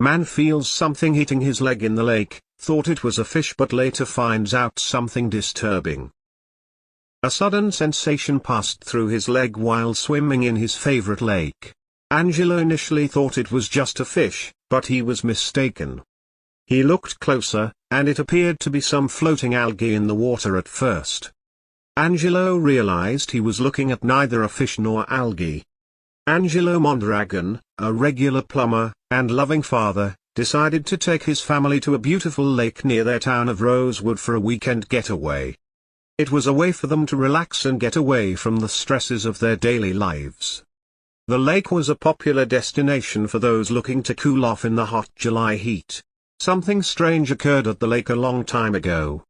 Man feels something hitting his leg in the lake, thought it was a fish but later finds out something disturbing. A sudden sensation passed through his leg while swimming in his favorite lake. Angelo initially thought it was just a fish, but he was mistaken. He looked closer, and it appeared to be some floating algae in the water at first. Angelo realized he was looking at neither a fish nor algae. Angelo Mondragon, a regular plumber, and loving father, decided to take his family to a beautiful lake near their town of Rosewood for a weekend getaway. It was a way for them to relax and get away from the stresses of their daily lives. The lake was a popular destination for those looking to cool off in the hot July heat. Something strange occurred at the lake a long time ago.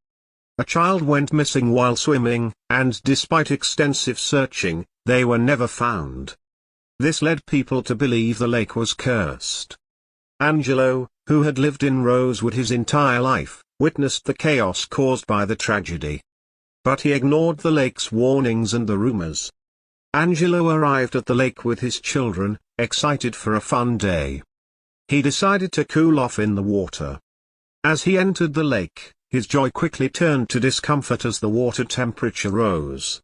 A child went missing while swimming, and despite extensive searching, they were never found. This led people to believe the lake was cursed. Angelo, who had lived in Rosewood his entire life, witnessed the chaos caused by the tragedy. But he ignored the lake's warnings and the rumors. Angelo arrived at the lake with his children, excited for a fun day. He decided to cool off in the water. As he entered the lake, his joy quickly turned to discomfort as the water temperature rose.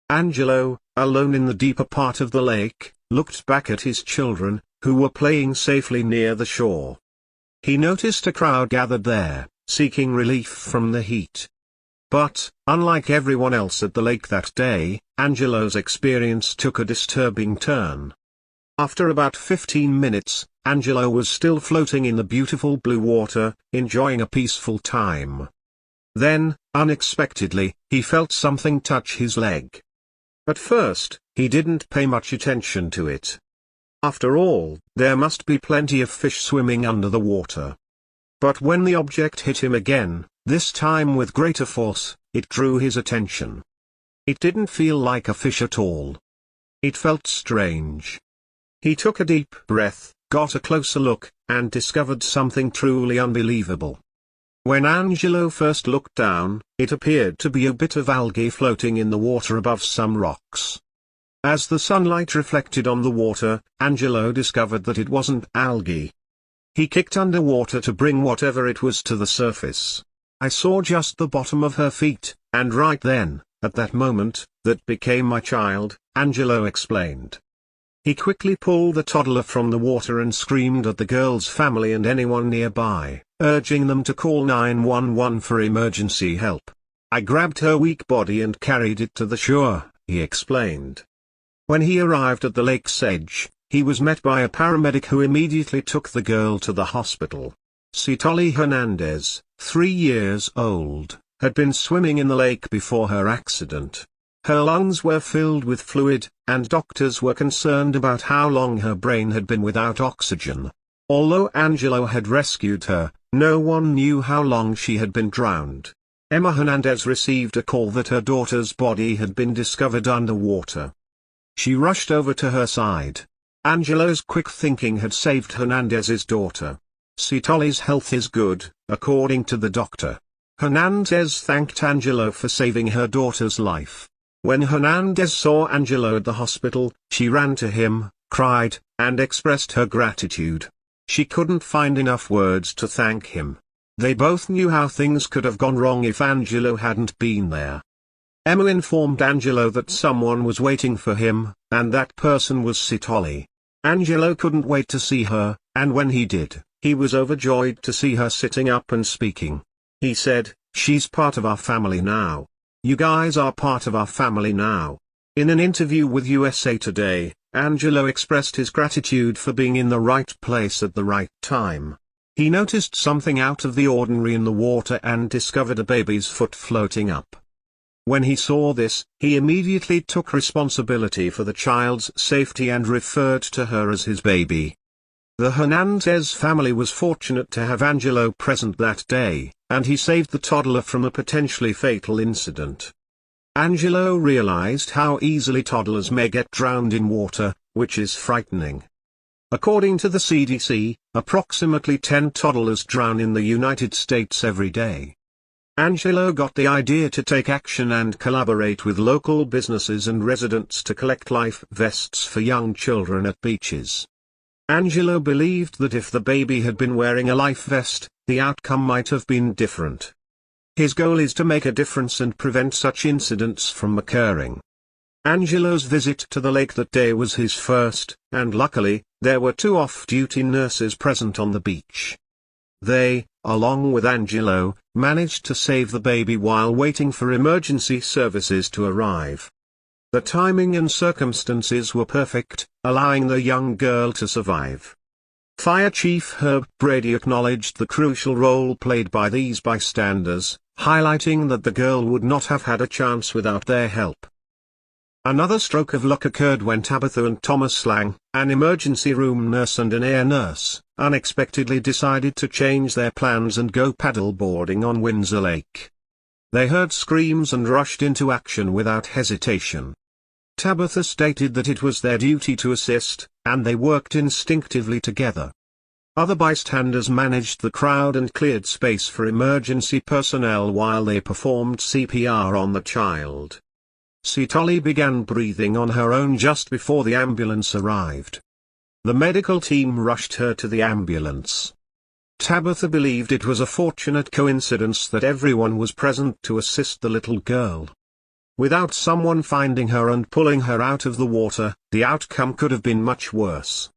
Angelo, alone in the deeper part of the lake, looked back at his children, who were playing safely near the shore. He noticed a crowd gathered there, seeking relief from the heat. But, unlike everyone else at the lake that day, Angelo's experience took a disturbing turn. After about 15 minutes, Angelo was still floating in the beautiful blue water, enjoying a peaceful time. Then, unexpectedly, he felt something touch his leg. At first, he didn't pay much attention to it. After all, there must be plenty of fish swimming under the water. But when the object hit him again, this time with greater force, it drew his attention. It didn't feel like a fish at all. It felt strange. He took a deep breath, got a closer look, and discovered something truly unbelievable. When Angelo first looked down, it appeared to be a bit of algae floating in the water above some rocks. As the sunlight reflected on the water, Angelo discovered that it wasn't algae. He kicked underwater to bring whatever it was to the surface. I saw just the bottom of her feet, and right then, at that moment, that became my child, Angelo explained. He quickly pulled the toddler from the water and screamed at the girl's family and anyone nearby, urging them to call 911 for emergency help. I grabbed her weak body and carried it to the shore, he explained. When he arrived at the lake's edge, he was met by a paramedic who immediately took the girl to the hospital. Citoli Hernandez, 3 years old, had been swimming in the lake before her accident. Her lungs were filled with fluid, and doctors were concerned about how long her brain had been without oxygen. Although Angelo had rescued her, no one knew how long she had been drowned. Emma Hernandez received a call that her daughter's body had been discovered underwater. She rushed over to her side. Angelo's quick thinking had saved Hernandez's daughter. Citoli's health is good, according to the doctor. Hernandez thanked Angelo for saving her daughter's life. When Hernandez saw Angelo at the hospital, she ran to him, cried, and expressed her gratitude. She couldn't find enough words to thank him. They both knew how things could have gone wrong if Angelo hadn't been there. Emma informed Angelo that someone was waiting for him, and that person was Citoli. Angelo couldn't wait to see her, and when he did, he was overjoyed to see her sitting up and speaking. He said, "She's part of our family now. You guys are part of our family now." In an interview with USA Today, Angelo expressed his gratitude for being in the right place at the right time. He noticed something out of the ordinary in the water and discovered a baby's foot floating up. When he saw this, he immediately took responsibility for the child's safety and referred to her as his baby. The Hernandez family was fortunate to have Angelo present that day, and he saved the toddler from a potentially fatal incident. Angelo realized how easily toddlers may get drowned in water, which is frightening. According to the CDC, approximately 10 toddlers drown in the United States every day. Angelo got the idea to take action and collaborate with local businesses and residents to collect life vests for young children at beaches. Angelo believed that if the baby had been wearing a life vest, the outcome might have been different. His goal is to make a difference and prevent such incidents from occurring. Angelo's visit to the lake that day was his first, and luckily, there were 2 off-duty nurses present on the beach. They, along with Angelo, managed to save the baby while waiting for emergency services to arrive. The timing and circumstances were perfect, allowing the young girl to survive. Fire Chief Herb Brady acknowledged the crucial role played by these bystanders, highlighting that the girl would not have had a chance without their help. Another stroke of luck occurred when Tabitha and Thomas Lang, an emergency room nurse and an air nurse, unexpectedly decided to change their plans and go paddleboarding on Windsor Lake. They heard screams and rushed into action without hesitation. Tabitha stated that it was their duty to assist, and they worked instinctively together. Other bystanders managed the crowd and cleared space for emergency personnel while they performed CPR on the child. Sitoli began breathing on her own just before the ambulance arrived. The medical team rushed her to the ambulance. Tabitha believed it was a fortunate coincidence that everyone was present to assist the little girl. Without someone finding her and pulling her out of the water, the outcome could have been much worse.